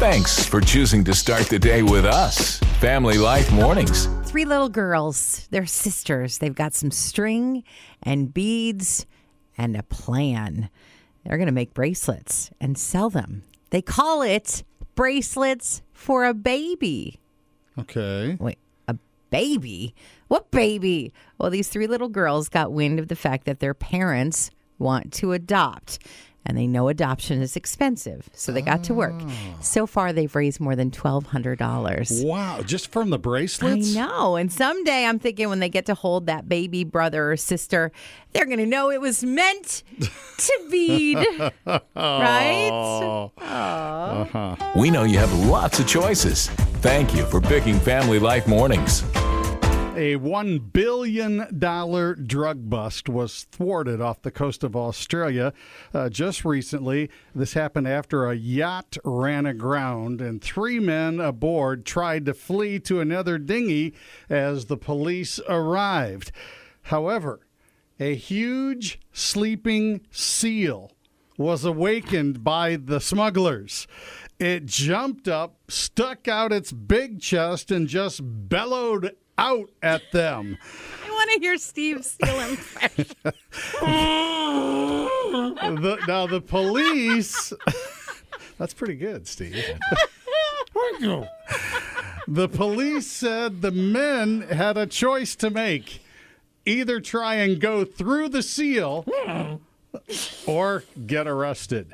Thanks for choosing to start the day with us. Family Life Mornings. 3 little girls. They're sisters. They've got some string and beads and a plan. They're going to make bracelets and sell them. They call it bracelets for a baby. Okay. Wait, a baby? What baby? Well, these 3 little girls got wind of the fact that their parents want to adopt. And they know adoption is expensive, so they got to work. So far, they've raised more than $1,200. Wow, just from the bracelets? I know. And someday I'm thinking when they get to hold that baby brother or sister, they're going to know it was meant to be. Right? We know you have lots of choices. Thank you for picking Family Life Mornings. A $1 billion drug bust was thwarted off the coast of Australia just recently. This happened after a yacht ran aground and 3 men aboard tried to flee to another dinghy as the police arrived. However, a huge sleeping seal was awakened by the smugglers. It jumped up, stuck out its big chest, and just bellowed out at them. I want to hear Steve Steele impression. Now the police... That's pretty good, Steve. The police said the men had a choice to make. Either try and go through the seal or get arrested.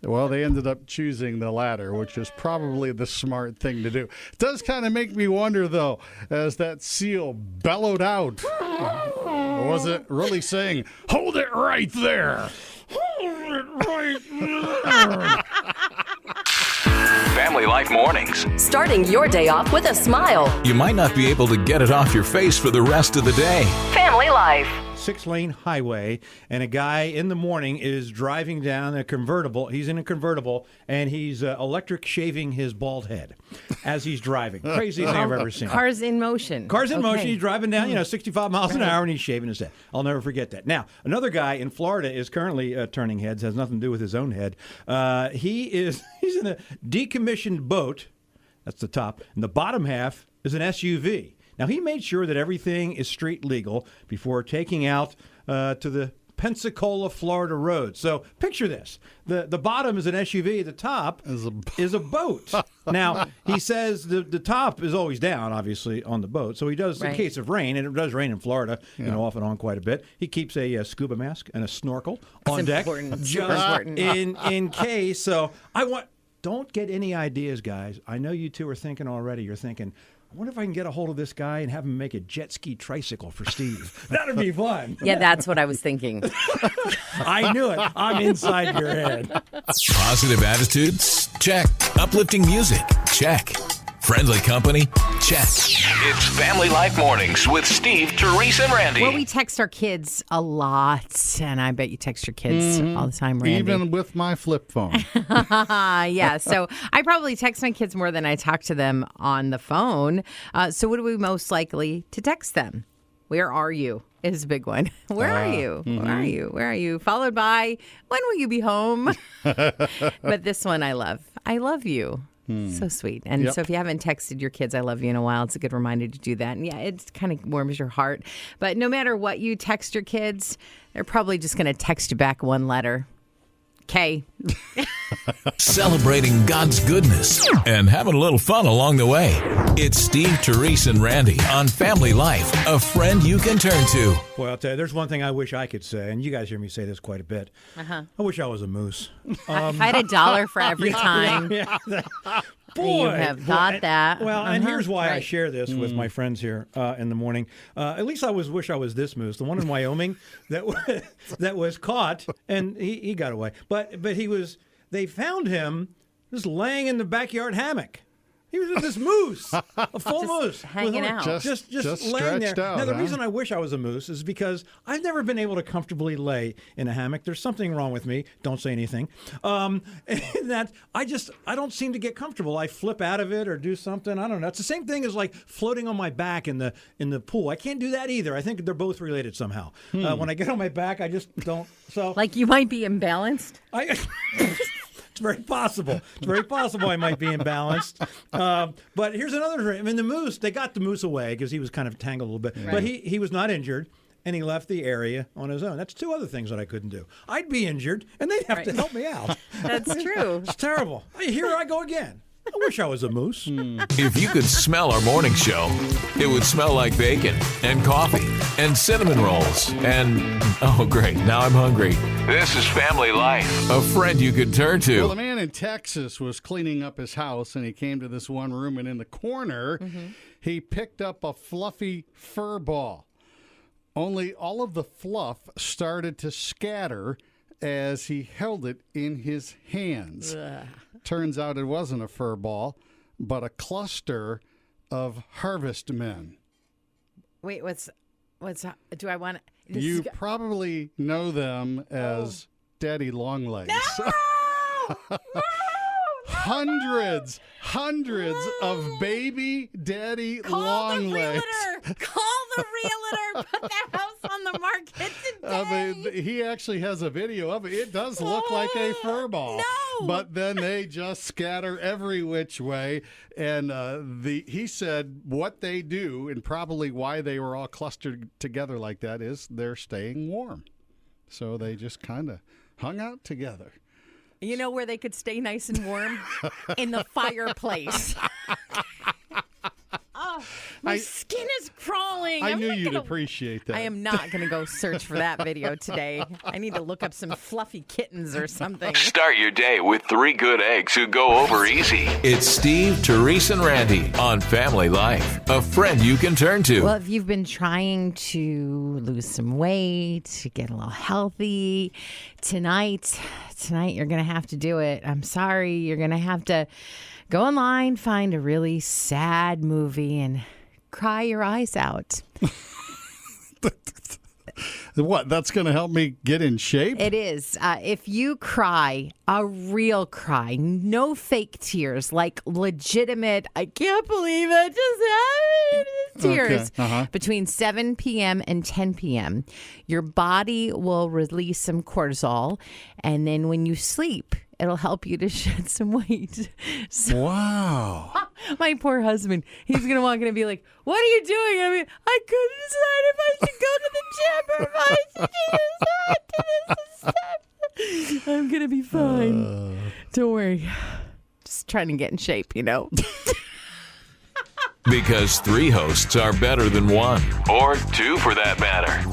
Well, they ended up choosing the latter, which is probably the smart thing to do. It does kind of make me wonder, though, as that seal bellowed out. Was it really saying, "Hold it right there"? Hold it right there. Family Life Mornings. Starting your day off with a smile. You might not be able to get it off your face for the rest of the day. Family Life. 6-lane highway, and a guy in the morning is driving down a convertible. He's in a convertible, and he's electric shaving his bald head as he's driving. Craziest thing I've ever seen. Cars in motion. Cars in Okay. motion. He's driving down, 65 miles an hour, and he's shaving his head. I'll never forget that. Now, another guy in Florida is currently turning heads. Has nothing to do with his own head. He's in a decommissioned boat. That's the top. And the bottom half is an SUV. Now, he made sure that everything is street legal before taking out to the Pensacola, Florida road. So picture this. The bottom is an SUV. The top is a boat. Now, he says the top is always down, obviously, on the boat. So he does, in case of rain, and it does rain in Florida, off and on quite a bit. He keeps a scuba mask and a snorkel on deck. Important. Just in case. So don't get any ideas, guys. I know you two are thinking already. You're thinking, I wonder if I can get a hold of this guy and have him make a jet ski tricycle for Steve. That'd be fun. Yeah, that's what I was thinking. I knew it. I'm inside your head. Positive attitudes? Check. Uplifting music? Check. Friendly company? Check. It's Family Life Mornings with Steve, Terese, and Randy. Well, we text our kids a lot, and I bet you text your kids all the time, Randy. Even with my flip phone. Yeah, so I probably text my kids more than I talk to them on the phone. So what are we most likely to text them? Where are you? Is a big one. Where are you? Where are you? Where are you? Followed by, when will you be home? But this one I love. I love you. So sweet. And so if you haven't texted your kids I love you in a while, it's a good reminder to do that. And yeah, it kind of warms your heart. But no matter what you text your kids, they're probably just going to text you back one letter. K. Celebrating God's goodness and having a little fun along the way. It's Steve, Terese, and Randy on Family Life, a friend you can turn to. Boy, I'll tell you, there's one thing I wish I could say, and you guys hear me say this quite a bit. I wish I was a moose. If I had $1 for every time. Boy, you have got that. Well, and here's why I share this with my friends here in the morning. At least I wish I was this moose, the one in Wyoming that was caught, and he got away. But they found him just laying in the backyard hammock. He was with this moose, a full moose. Hanging out. Just laying there. stretched out, now, the huh? reason I wish I was a moose is because I've never been able to comfortably lay in a hammock. There's something wrong with me. Don't say anything. And that I don't seem to get comfortable. I flip out of it or do something. I don't know. It's the same thing as like floating on my back in the pool. I can't do that either. I think they're both related somehow. When I get on my back, I just don't. So Like you might be imbalanced? It's very possible. It's very possible I might be imbalanced. But here's another. I mean, the moose. They got the moose away because he was kind of tangled a little bit. Right. But he was not injured. And he left the area on his own. That's two other things that I couldn't do. I'd be injured, and they'd have to help me out. That's true. It's terrible. Here I go again. I wish I was a moose. If you could smell our morning show, it would smell like bacon and coffee and cinnamon rolls and, oh, great, now I'm hungry. This is Family Life, a friend you could turn to. Well, a man in Texas was cleaning up his house, and he came to this one room, and in the corner, he picked up a fluffy fur ball. Only all of the fluff started to scatter as he held it in his hands. Ugh. Turns out it wasn't a fur ball, but a cluster of harvest men. Wait, what's do I want to... You probably know them as Daddy Longlegs. No! No! Hundreds of baby daddy Longlegs. Call the realtor. Put that house on the market today. He actually has a video of it. It does look like a fur ball. No. But then they just scatter every which way. And he said what they do, and probably why they were all clustered together like that, is they're staying warm. So they just kind of hung out together. You know where they could stay nice and warm? In the fireplace. Oh, my skin is crawling. I knew you'd appreciate that. I am not going to go search for that video today. I need to look up some fluffy kittens or something. Start your day with 3 good eggs who go over easy. It's Steve, Terese, and Randy on Family Life, a friend you can turn to. Well, if you've been trying to lose some weight, to get a little healthy, tonight you're going to have to do it. I'm sorry. You're going to have to go online, find a really sad movie, and cry your eyes out. What? That's going to help me get in shape? It is. If you cry, a real cry, no fake tears, like legitimate, I can't believe it just happened tears, between 7 p.m. and 10 p.m., your body will release some cortisol, and then when you sleep, it'll help you to shed some weight. So, wow. My poor husband, he's going to walk in and be like, what are you doing? I mean, I couldn't decide if I should go to the gym or if I should do this instead. I'm going to be fine. Don't worry. Just trying to get in shape, you know. Because 3 hosts are better than 1, or 2 for that matter.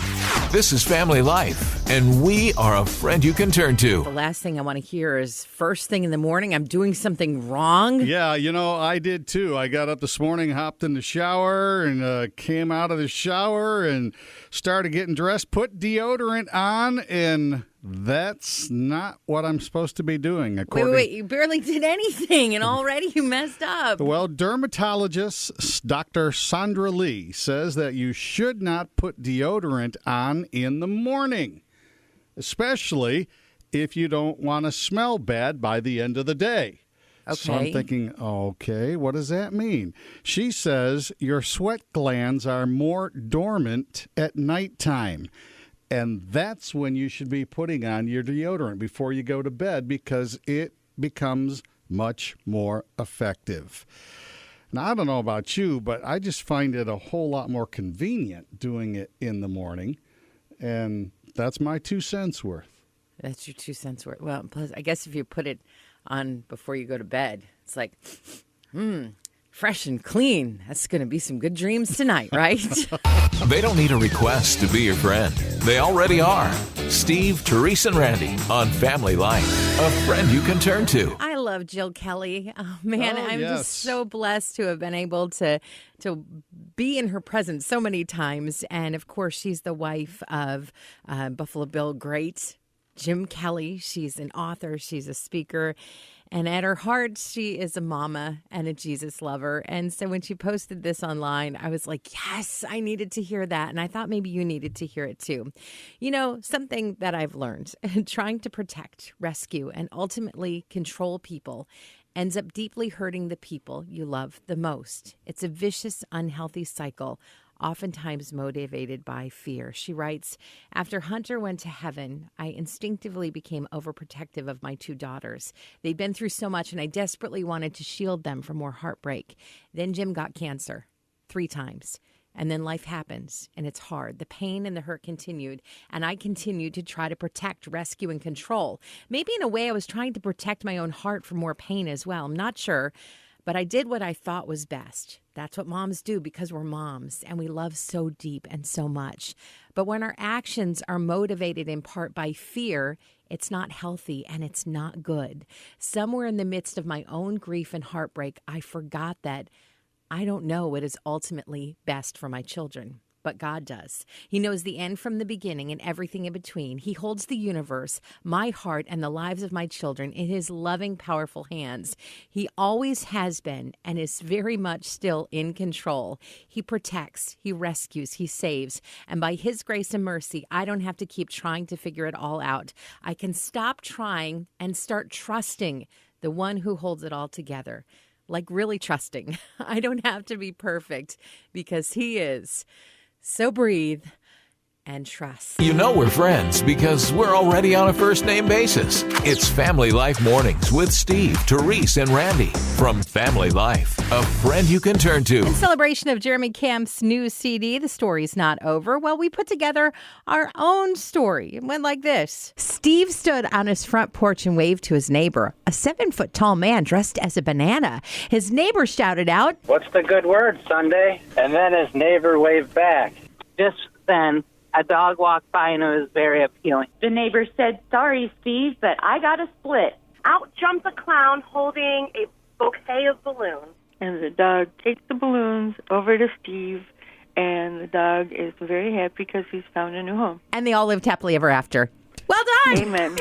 This is Family Life, and we are a friend you can turn to. The last thing I want to hear is first thing in the morning, I'm doing something wrong. Yeah, I did too. I got up this morning, hopped in the shower, and came out of the shower and started getting dressed, put deodorant on, and that's not what I'm supposed to be doing. Wait, you barely did anything, and already you messed up. Well, dermatologist Dr. Sandra Lee says that you should not put deodorant on in the morning, especially if you don't want to smell bad by the end of the day. Okay. So I'm thinking, okay, what does that mean? She says your sweat glands are more dormant at nighttime. And that's when you should be putting on your deodorant before you go to bed, because it becomes much more effective. Now, I don't know about you, but I just find it a whole lot more convenient doing it in the morning. And that's my 2 cents worth. That's your 2 cents worth. Well, plus, I guess if you put it on before you go to bed, it's like, fresh and clean. That's going to be some good dreams tonight, right? They don't need a request to be your friend. They already are. Steve, Terese, and Randy on Family Life, a friend you can turn to. I love Jill Kelly. Oh, man, I'm just so blessed to have been able to be in her presence so many times. And, of course, she's the wife of Buffalo Bill great Jim Kelly. She's an author. She's a speaker. And at her heart, she is a mama and a Jesus lover. And so when she posted this online, I was like, yes, I needed to hear that. And I thought maybe you needed to hear it too. You know, something that I've learned, trying to protect, rescue, and ultimately control people ends up deeply hurting the people you love the most. It's a vicious, unhealthy cycle. oftentimes motivated by fear. She writes, after Hunter went to heaven, I instinctively became overprotective of my 2 daughters. They'd been through so much, and I desperately wanted to shield them from more heartbreak. Then Jim got cancer 3 times. And then life happens, and it's hard. The pain and the hurt continued, and I continued to try to protect, rescue, and control. Maybe in a way I was trying to protect my own heart from more pain as well. I'm not sure, but I did what I thought was best. That's what moms do because we're moms, and we love so deep and so much. But when our actions are motivated in part by fear, it's not healthy and it's not good. Somewhere in the midst of my own grief and heartbreak, I forgot that I don't know what is ultimately best for my children, but God does. He knows the end from the beginning and everything in between. He holds the universe, my heart, and the lives of my children in his loving, powerful hands. He always has been and is very much still in control. He protects, he rescues, he saves. And by his grace and mercy, I don't have to keep trying to figure it all out. I can stop trying and start trusting the one who holds it all together. Like really trusting. I don't have to be perfect because he is. So breathe and trust. You know we're friends because we're already on a first name basis. It's Family Life Mornings with Steve, Terese, and Randy from Family Life, a friend you can turn to. In celebration of Jeremy Camp's new CD, The Story's Not Over, well, we put together our own story. It went like this. Steve stood on his front porch and waved to his neighbor, a 7-foot tall man dressed as a banana. His neighbor shouted out, "What's the good word, Sunday?" And then his neighbor waved back. Just then, a dog walked by and it was very appealing. The neighbor said, "Sorry, Steve, but I got a split." Out jumped a clown holding a bouquet of balloons. And the dog takes the balloons over to Steve, and the dog is very happy because he's found a new home. and they all lived happily ever after. Well done. Amen.